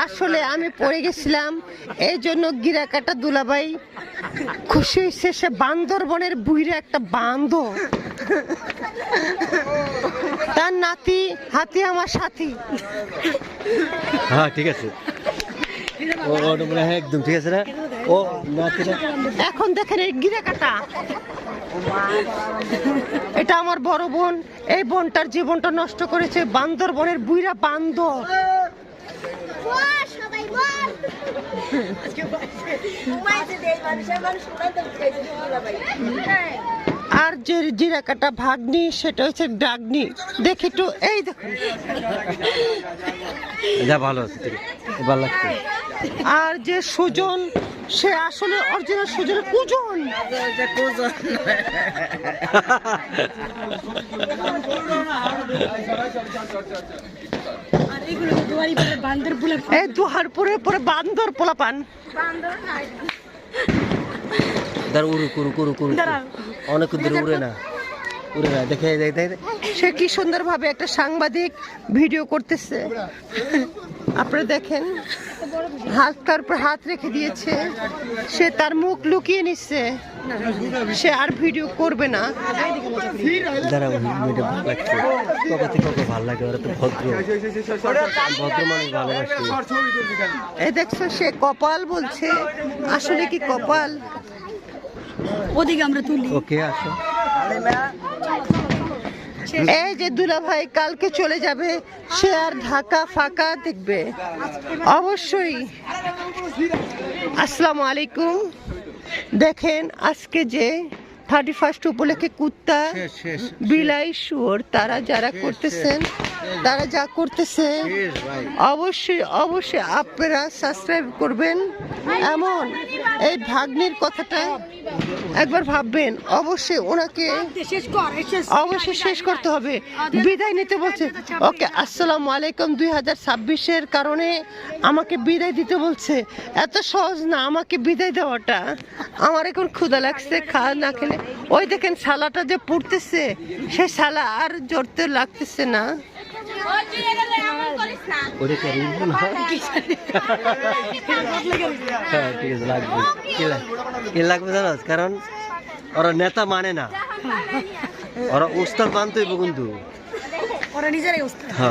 আসলে আমি পড়ে গেছিলাম, এই জন্য গিরাকাটা দুলাভাই খুশি হয়েছে। সে বান্দরবনের বুইরে একটা বান্দর, তার নাতি হাতি আমার সাথী। হ্যাঁ ঠিক আছে, একদম ঠিক আছে না। ও এখন দেখেন এই গিরাকাটা, এটা আমার বড় বোন। এই বোনটার জীবনটা নষ্ট করেছে বান্দরবনের বুইরা বান্দর। আর যে জিরাকাটা ভাগ্নি সেটা হচ্ছে ডাগনি। দেখি তো, এই দেখুন যা ভালো আছে, ভালো লাগছে। আর যে সুজন, সে আসলে অরিজিনাল সুজনের কুজন। এই দুহার পরে পরে বান্দর পোলাপান। অনেক দূরে উড়ে না, উড়ে না। দেখে সে কি সুন্দর ভাবে একটা সাংবাদিক ভিডিও করতেছে, আপনারা দেখেন। হাতটার উপর হাত রেখে দিয়েছে, সে তার মুখ লুকিয়ে নিচ্ছে, সে আর ভিডিও করবে না। ভালো লাগে, ওরা তো ভদ্র মানুষ, ভালোবাসে। এই দেখছো, সে কপাল বলছে, আসলে কি কপাল? ওদিকে আমরা তুলি। ওকে আসো। এই যে দুলাভাই কালকে চলে যাবে, সে আর ঢাকা ফাঁকা দেখবে অবশ্যই। আসসালামু আলাইকুম। দেখেন আজকে যে 31 উপলক্ষে কুত্তা, বিলাই, শুয়োর তারা যারা করতেছেন, তারা যা করতেছে, অবশ্যই অবশ্যই আপনারা সাবস্ক্রাইব করবেন। এমন এই ভাগ্নির কথাটা একবার ভাববেন, অবশ্যই ওনাকে অবশ্যই শেষ করতে হবে। বিদায় নিতে বলছে। ওকে, আসসালামু আলাইকুম। 2026-এর কারণে আমাকে বিদায় দিতে বলছে। এত সহজ না আমাকে বিদায় দেওয়াটা। আমার এখন ক্ষুধা লাগছে, খাওয়া না খেলে। ওই দেখেন শালাটা যে পুড়তেছে, সে শালা আর জড়তে লাগতেছে না। লাগবে জানো, কারণ ওরা নেতা মানে না, ওরা উস্তাদ মানতে হইব কিন্তু। ওরা নিজেরাই উস্তাদ। হ্যাঁ।